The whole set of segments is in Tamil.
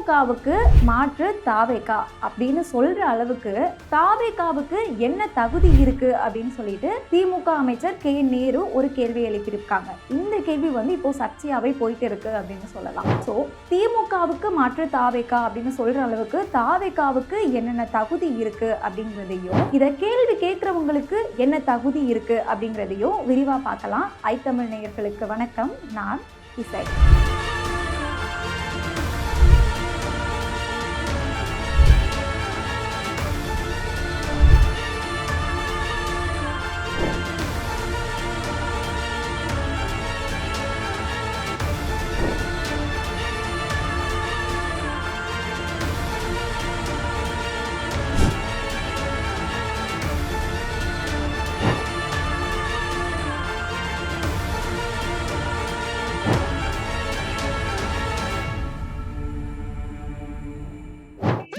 திமுகவுக்கு மாற்று தாவேகா அப்படின்னு சொல்ற அளவுக்கு தாவேகாவுக்கு என்ன தகுதி இருக்கு அப்படின்னு சொல்லிட்டு திமுக அமைச்சர் கே நேரு ஒரு கேள்வி எழுப்பியிருக்காங்க. இந்த கேள்வி இப்போ சர்ச்சையாவே போயிட்டு இருக்கு அப்படின்னு சொல்லலாம். ஸோ திமுகவுக்கு மாற்று தாவேகா அப்படின்னு சொல்ற அளவுக்கு தாவேகாவுக்கு என்னென்ன தகுதி இருக்கு அப்படிங்கிறதையும் இதை கேள்வி கேட்கிறவங்களுக்கு என்ன தகுதி இருக்கு அப்படிங்கிறதையும் விரிவா பார்க்கலாம். ஐத்தமிழ் நேயர்களுக்கு வணக்கம். நான் இசை.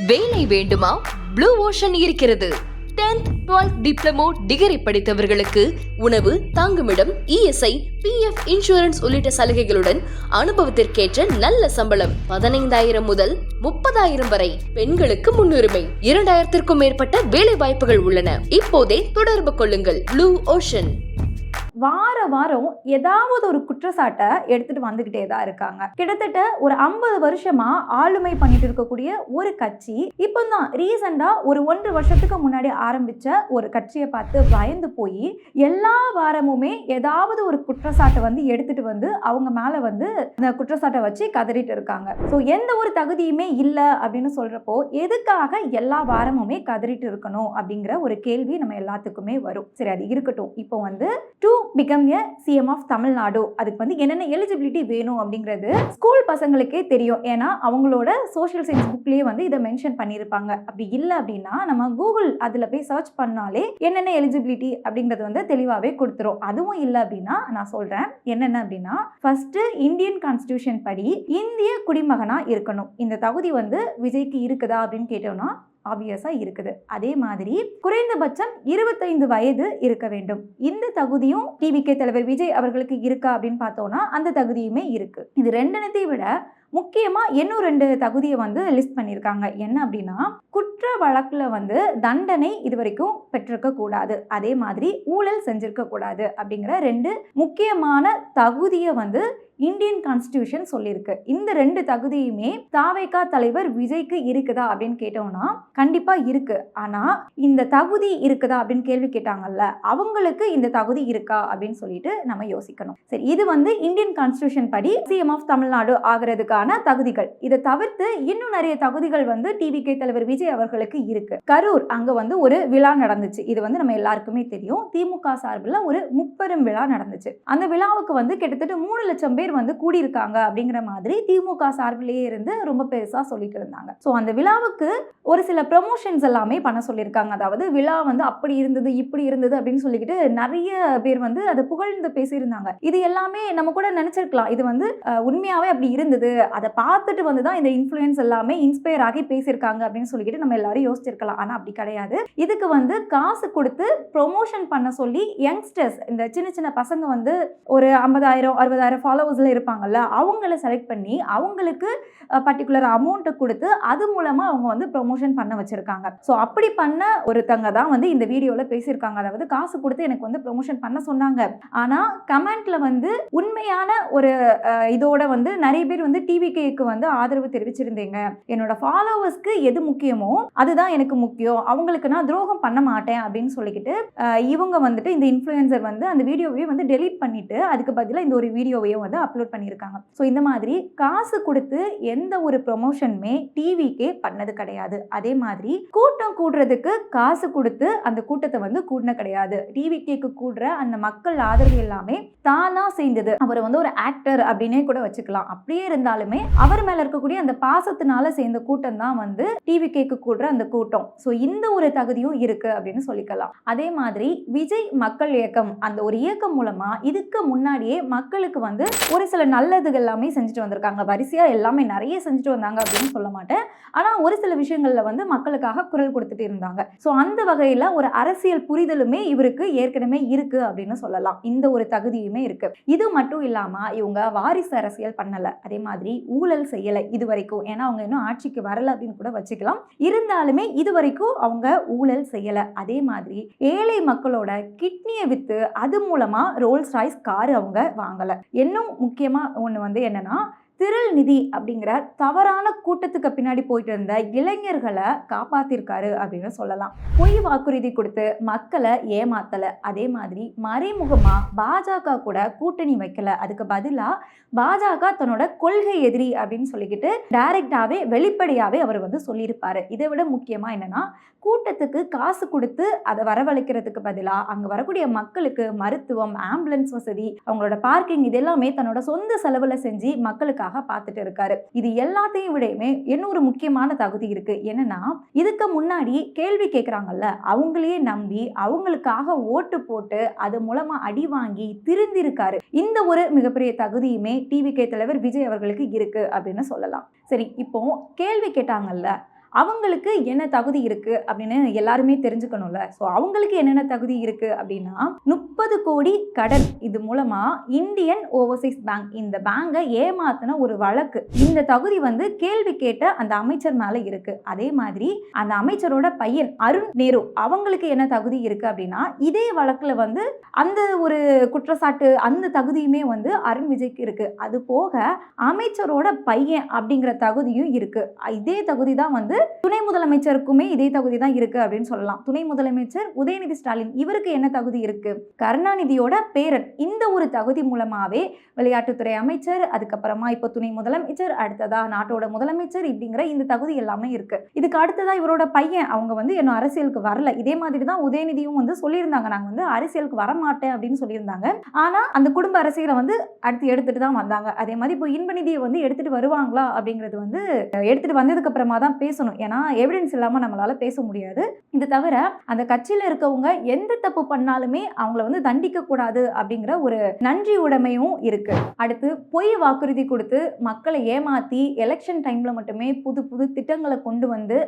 வேலை வேண்டுமா? ப்ளூ ஓஷன் இருக்கிறது. 10th 12th டிப்ளமோ டிகிரி படித்தவர்களுக்கு உணவு, தங்குமிடம், இஎஸ்ஐ, பிஎஃப் இன்சூரன்ஸ் உள்ளிட்ட சலுகைகளுடன் அனுபவத்திற்கேற்ற நல்ல சம்பளம் 15,000 முதல் 30,000 வரை. பெண்களுக்கு முன்னுரிமை. 2,000க்கும் மேற்பட்ட வேலை வாய்ப்புகள் உள்ளன. இப்போதே தொடர்பு கொள்ளுங்கள். Blue ocean. வாரம் ஏதாவது ஒரு குற்றச்சாட்டை எடுத்துட்டு வந்துகிட்டே தான் இருக்காங்க. கிட்டத்தட்ட ஒரு 50 வருஷமா ஆளுமை பண்ணிட்டு இருக்கக்கூடிய ஒரு கட்சி இப்பதான் ரீசெண்டா ஒரு 1 வருஷத்துக்கு முன்னாடி ஆரம்பிச்ச ஒரு கட்சியை பார்த்து பயந்து போய் எல்லா வாரமுமே ஏதாவது ஒரு குற்றச்சாட்டை எடுத்துட்டு வந்து அவங்க மேல இந்த குற்றச்சாட்டை வச்சு கதறிட்டு இருக்காங்க. ஸோ எந்த ஒரு தகுதியுமே இல்லை அப்படின்னு சொல்றப்போ எதுக்காக எல்லா வாரமுமே கதறிட்டு இருக்கணும் அப்படிங்கிற ஒரு கேள்வி நம்ம எல்லாத்துக்குமே வரும். சரி, அது இருக்கட்டும். இப்போ to become a CM of Tamil Nadu அதுக்கு என்னென்ன எலிஜிபிலிட்டி வேணும் அப்படிங்கிறது ஸ்கூல் பசங்களுக்கே தெரியும். ஏன்னா அவங்களோட சோஷியல் சயின்ஸ் புக்லயே இதை மென்ஷன் பண்ணியிருப்பாங்க. அப்படி இல்லை அப்படின்னா நம்ம கூகுள் அதில் போய் சர்ச் பண்ணாலே என்னென்ன எலிஜிபிலிட்டி அப்படிங்கிறது தெளிவாகவே கொடுத்துரும். அதுவும் இல்லை அப்படின்னா நான் சொல்றேன் என்னென்ன அப்படின்னா, ஃபர்ஸ்ட் இந்தியன் கான்ஸ்டிடியூஷன் படி இந்திய குடிமகனா இருக்கணும். இந்த தகுதி விஜய்க்கு இருக்குதா அப்படின்னு கேட்டோம்னா ஆப்வியஸா இருக்குது. அதே மாதிரி குறைந்தபட்சம் 25 வயது இருக்க வேண்டும். இந்த தகுதியும் டிவிகே தலைவர் விஜய் அவர்களுக்கு இருக்கா அப்படின்னு பார்த்தோம்னா அந்த தகுதியுமே இருக்கு. இது ரெண்டனத்தை விட முக்கியமா இன்னும் 2 தகுதியை லிஸ்ட் பண்ணியிருக்காங்க. என்ன அப்படின்னா, குற்ற வழக்குல தண்டனை இதுவரைக்கும் பெற்றிருக்க கூடாது, அதே மாதிரி ஊழல் செஞ்சிருக்க கூடாது அப்படிங்கிற 2 முக்கியமான தகுதியை இந்தியன் கான்ஸ்டிடியூஷன் சொல்லியிருக்கு. இந்த 2 தகுதியுமே தாவேகா தலைவர் விஜய்க்கு இருக்குதா அப்படின்னு கேட்டோம்னா கண்டிப்பா இருக்கு. ஆனா இந்த தகுதி இருக்குதா அப்படின்னு கேள்வி கேட்டாங்கல்ல, அவங்களுக்கு இந்த தகுதி இருக்கா அப்படின்னு சொல்லிட்டு நம்ம யோசிக்கணும். சரி, இது இந்தியன் கான்ஸ்டிடியூஷன் படி சிஎம் ஆஃப் தமிழ்நாடு ஆகிறதுக்கான தகுதிகள். இதை தவிர்த்து இன்னும் நிறைய தகுதிகள் டிவிகே தலைவர் விஜய் அவர்களுக்கு இருக்கு. கரூர் அங்க ஒரு விழா நடந்துச்சு. இது நம்ம எல்லாருக்குமே தெரியும். திமுக சார்பில் ஒரு முப்பெரும் விழா நடந்துச்சு. அந்த விழாவுக்கு கிட்டத்தட்ட 3 லட்சம் பேர் கூடியிருக்காங்க அப்படிங்கிற மாதிரி திமுக சார்பிலேயே இருந்து ரொம்ப பெருசா சொல்லிட்டு இருந்தாங்க. சோ அந்த விழாவுக்கு ஒரு சில ப்ரமோஷன்ஸ் எல்லாமே பண்ண சொல்லியிருக்காங்க. அதாவது விழா அப்படி இருந்தது இப்படி இருந்தது அப்படின்னு சொல்லிக்கிட்டு நிறைய பேர் அதை புகழ்ந்து பேசியிருந்தாங்க. இது எல்லாமே நம்ம கூட நினைச்சிருக்கலாம், இது உண்மையாவே அப்படி இருந்தது, அதை பார்த்துட்டு தான் இந்த இன்ஃப்ளூயன்ஸ் எல்லாமே இன்ஸ்பயர் ஆகி பேசியிருக்காங்க அப்படின்னு சொல்லிக்கிட்டு நம்ம எல்லாரும் யோசிச்சிருக்கலாம். ஆனா அப்படி கிடையாது. இதுக்கு காசு கொடுத்து ப்ரொமோஷன் பண்ண சொல்லி யங்ஸ்டர்ஸ், இந்த சின்ன சின்ன பசங்க ஒரு 50,000 60,000 ஃபாலோவர்ஸ் இருப்பாங்கல்ல, அவங்கள செலக்ட் பண்ணி அவங்களுக்கு பர்டிகுலர் அமௌண்ட் கொடுத்து அது மூலமா அவங்க ப்ரொமோஷன் பண்ண வச்சிருக்காங்க. ஸோ அப்படி பண்ண ஒருத்தங்க தான் இந்த வீடியோல பேசியிருக்காங்க. அதாவது காசு கொடுத்து எனக்கு ப்ரொமோஷன் பண்ண சொன்னாங்க, ஆனா கமெண்ட்ல உண்மையான ஒரு இதோட நிறைய பேர் டிவிகேக்கு ஆதரவு தெரிவிச்சிருந்தீங்க, என்னோட ஃபாலோவர்ஸ்க்கு எது முக்கியமோ அதுதான் எனக்கு முக்கியம், அவங்களுக்கு நான் துரோகம் பண்ண மாட்டேன் அப்படின்னு சொல்லிக்கிட்டு இவங்க இந்த இன்ஃப்ளூயன்சர் அந்த வீடியோவையே டெலீட் பண்ணிட்டு அதுக்கு பதிலாக இந்த ஒரு வீடியோவையும் அப்லோட் பண்ணியிருக்காங்க. ஸோ இந்த மாதிரி காசு கொடுத்து எந்த ஒரு ப்ரொமோஷனுமே டிவிக்கே பண்ணது கிடையாது. அதே மாதிரி கூட்டம் கூடுறதுக்கு காசு கொடுத்து அந்த கூட்டத்தை கூடின கிடையாது. டிவிக்கேக்கு கூடுற அந்த மக்கள் ஆதரவு எல்லாமே தானா செய்தது. அவர் ஒரு ஆக்டர் அப்படின்னே கூட வச்சுக்கலாம். அப்படியே இருந்தாலுமே அவர் மேல இருக்கக்கூடிய அந்த பாசத்தினால சேர்ந்த கூட்டம் தான் டிவிக்கேக்கு கூடுற அந்த கூட்டம். ஸோ இந்த ஒரு தகுதியும் இருக்கு அப்படின்னு சொல்லிக்கலாம். அதே மாதிரி விஜய் மக்கள் இயக்கம், அந்த ஒரு இயக்கம் மூலமா இதுக்கு முன்னாடியே மக்களுக்கு ஒரு சில நல்லதுகள் எல்லாமே செஞ்சுட்டு வந்திருக்காங்க. வரிசையா எல்லாமே நிறைய செஞ்சுட்டு வந்தாங்க அப்படின்னு சொல்ல மாட்டேன். ஆனா ஒரு சில விஷயங்கள்ல மக்களுக்காக குரல் கொடுத்துட்டு இருந்தாங்க. சோ அந்த வகையில ஒரு அரசியல் புரிதலுமே இவருக்கு ஏற்கனவே இருக்கு அப்படின்னு சொல்லலாம். இந்த ஒரு தகுதியுமே இருக்கு. இது மட்டும் இல்லாம இவங்க வாரிசு அரசியல் பண்ணல. அதே மாதிரி ஊழல் செய்யலை இது வரைக்கும். ஏன்னா அவங்க இன்னும் ஆட்சிக்கு வரல அப்படின்னு கூட வச்சுக்கலாம். இருந்தாலுமே இது வரைக்கும் அவங்க ஊழல் செய்யலை. அதே மாதிரி ஏழை மக்களோட கிட்னியை விற்று அது மூலமா ரோல்ஸ் ராய்ஸ் கார் அவங்க வாங்கலை. இன்னும் முக்கியமா ஒன்று வந்து என்னன்னா, திரள் நிதி அப்படிங்கிற தவறான கூட்டத்துக்கு பின்னாடி போயிட்டு இருந்த இளைஞர்களை காப்பாத்திருக்காரு அப்படின்னு சொல்லலாம். பொய் வாக்குறுதி கொடுத்து மக்களை ஏமாத்தல. அதே மாதிரி மறைமுகமா பாஜக கூட கூட்டணி வைக்கல. அதுக்கு பதிலா பாஜக தன்னோட கொள்கை எதிரி அப்படின்னு சொல்லிக்கிட்டு டைரக்டாவே வெளிப்படையாவே அவர் வந்து சொல்லியிருப்பாரு. இதை விட முக்கியமா என்னன்னா, கூட்டத்துக்கு காசு கொடுத்து அதை வரவழைக்கிறதுக்கு பதிலா அங்க வரக்கூடிய மக்களுக்கு மருத்துவம், ஆம்புலன்ஸ் வசதி, அவங்களோட பார்க்கிங் இது எல்லாமே தன்னோட சொந்த செலவுல செஞ்சு மக்களுக்காக பார்த்துட்டு இருக்காரு. இது எல்லாத்தையும் விடையுமே இன்னொரு முக்கியமான தகுதி இருக்கு. என்னன்னா, இதுக்கு முன்னாடி கேள்வி கேட்கறாங்கல்ல, அவங்களையே நம்பி அவங்களுக்காக ஓட்டு போட்டு அது மூலமா அடி வாங்கி திருந்திருக்காரு. இந்த ஒரு மிகப்பெரிய தகுதியுமே டிவிகே தலைவர் விஜய் அவர்களுக்கு இருக்கு அப்படின்னு சொல்லலாம். சரி, இப்போ கேள்வி கேட்டாங்கல்ல, அவங்களுக்கு என்ன தகுதி இருக்கு அப்படின்னு எல்லாருமே தெரிஞ்சுக்கணும்ல. ஸோ அவங்களுக்கு என்னென்ன தகுதி இருக்கு அப்படின்னா, 30 கோடி கடன், இது மூலமா இந்தியன் ஓவர்சீஸ் பேங்க் இந்த பேங்கை ஏமாத்தின ஒரு வழக்கு. இந்த தகுதி வந்து கேள்வி கேட்ட அந்த அமைச்சர் மேல இருக்கு. அதே மாதிரி அந்த அமைச்சரோட பையன் அருண் நேரு அவங்களுக்கு என்ன தகுதி இருக்கு அப்படின்னா, இதே வழக்குல வந்து அந்த ஒரு குற்றச்சாட்டு அந்த தகுதியுமே வந்து அருண் விஜய்க்கு இருக்கு. அது போக அமைச்சரோட பையன் அப்படிங்கிற தகுதியும் இருக்கு. இதே தகுதி தான் வந்து துணை முதலமைச்சருக்குமே இதே தகுதி தான் இருக்கு அப்படின்னு சொல்லலாம். துணை முதலமைச்சர் உதயநிதி ஸ்டாலின் இவருக்கு என்ன தகுதி இருக்கு? கருணாநிதியோட பேரன். இந்த ஒரு தகுதி மூலமாவே விளையாட்டுத்துறை அமைச்சர், அதுக்கப்புறமா இப்போ துணை முதலமைச்சர், அடுத்ததா நாட்டோட முதலமைச்சர், இப்படிங்கிற இந்த தகுதி எல்லாமே இருக்கு. இதுக்கு அடுத்ததா இவரோட பையன் அவங்க வந்து இன்னும் அரசியலுக்கு வரல. இதே மாதிரி தான் உதயநிதியும் வந்து சொல்லியிருந்தாங்க, நாங்க வந்து அரசியலுக்கு வரமாட்டேன் அப்படின்னு சொல்லியிருந்தாங்க. ஆனா அந்த குடும்ப அரசியலை வந்து அடுத்து எடுத்துட்டு தான் வந்தாங்க. அதே மாதிரி இப்போ இன்பநிதியை வந்து எடுத்துட்டு வருவாங்களா அப்படிங்கிறது வந்து எடுத்துட்டு வந்ததுக்கு அப்புறமா தான் பேசணும். ஏன்னா எவிடன்ஸ் இல்லாம நம்மளால பேச முடியாது. இது தவிர அந்த கட்சியில இருக்கவங்க எந்த தப்பு பண்ணாலுமே அவங்கள வந்து தண்டிக்க கூடாது அப்படிங்கிற ஒரு நன்றி உடைமையும் இருக்கு. அடுத்து பொய் வாக்குறுதி கொடுத்து மக்களை ஏமாத்தி எலெக்ஷன் டைம்ல மட்டுமே புது புது திட்டங்களை கொண்டு வந்து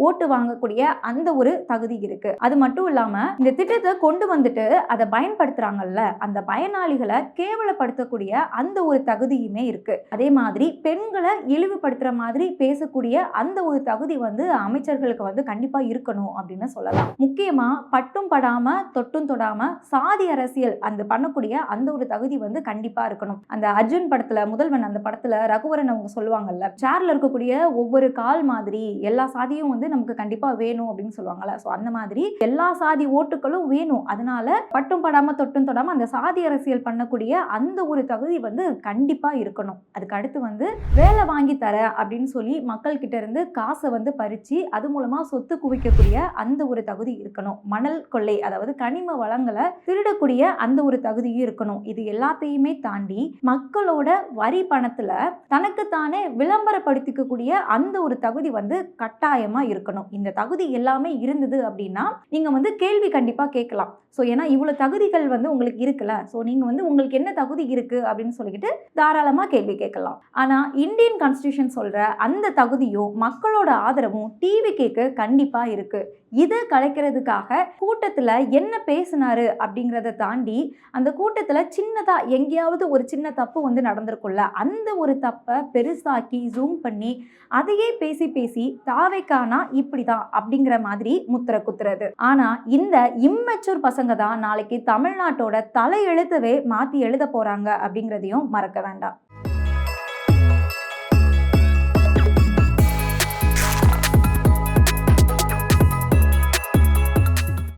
ஓட்டு வாங்கக்கூடிய அந்த ஒரு தகுதி இருக்கு. அது மட்டும் இல்லாம இந்த திட்டத்தை கொண்டு வந்துட்டு அதை பயன்படுத்துறாங்கல்ல, அந்த பயனாளிகளை கேவலப்படுத்தக்கூடிய அந்த ஒரு தகுதியுமே இருக்கு. அதே மாதிரி பெண்களை இழிவுபடுத்துற மாதிரி பேசக்கூடிய அந்த ஒரு தகுதி வந்து அமைச்சர்களுக்கு வந்து கண்டிப்பா இருக்கணும் அப்படின்னு சொல்லலாம். முக்கியமா பட்டும் படாம தொட்டும் தொடாம சாதி அரசியல் அந்த பண்ணக்கூடிய அந்த ஒரு தகுதி வந்து கண்டிப்பா இருக்கணும். அந்த அர்ஜுன் படத்துல முதல்வன் அந்த படத்துல ரகுவரன் அவங்க சொல்லுவாங்கல்ல, சேர்ல இருக்கக்கூடிய ஒவ்வொரு கால் மாதிரி எல்லா சாதியும் வந்து நமக்கு கண்டிப்பா வேணும் அப்படின்னு சொல்லுவாங்கல்ல. ஸோ அந்த மாதிரி எல்லா சாதி ஓட்டுகளும் வேணும். அதனால பட்டும் படாம தொட்டும் தொடாம அந்த சாதி அரசியல் பண்ணக்கூடிய அந்த ஒரு தகுதி வந்து கண்டிப்பா இருக்கணும். அதுக்கு அடுத்து வந்து வேலை வாங்கி தர அப்படின்னு சொல்லி மக்கள் கிட்ட இருந்து காசை வந்து பறிச்சு அது மூலமா சொத்து குவிக்கக்கூடிய அந்த ஒரு தகுதி இருக்கணும். மணல் கொள்ளை, அதாவது கனிம வளங்களை திருடக்கூடிய அந்த ஒரு தகுதியும் இருக்கணும். இது எல்லாத்தையுமே தாண்டி மக்களோட வரி பணத்துல தனக்குத்தானே விளம்பரப்படுத்திக்கக்கூடிய அந்த ஒரு தகுதி வந்து கட்டாயமா இருக்கணும். இந்த தகுதி எல்லாமே இருந்தது அப்படின்னா நீங்க வந்து கேள்வி கண்டிப்பா கேட்கலாம். ஸோ ஏன்னா இவ்வளவு தகுதிகள் வந்து உங்களுக்கு இருக்குல்ல, ஸோ நீங்க வந்து உங்களுக்கு என்ன தகுதி இருக்கு அப்படின்னு சொல்லிக்கிட்டு தாராளமா கேள்வி கேட்கலாம். ஆனா இந்தியன் கான்ஸ்டிடியூஷன் சொல்ற அந்த தகுதியும் மக்களோட ஆதரவும் டிவிகேக்கு கண்டிப்பா இருக்கு. இதை கலைக்கிறதுக்காக கூட்டத்துல என்ன பேசினாரு அப்படிங்கிறத தாண்டி அந்த கூட்டத்துல சின்னதா எங்கேயாவது ஒரு சின்ன தப்பு வந்து நடந்திருக்கும்ல, அந்த ஒரு தப்பை பெருசாக்கி ஜூம் பண்ணி அதையே பேசி பேசி தாவேக்கானா இப்படிதான் அப்படிங்கிற மாதிரி முத்திர குத்துறது. ஆனா இந்த இம்மெச்சூர் பசங்க தான் நாளைக்கு தமிழ்நாட்டோட தலையெழுத்தவே மாத்தி எழுத போறாங்க அப்படிங்கிறதையும் மறக்க வேண்டாம்.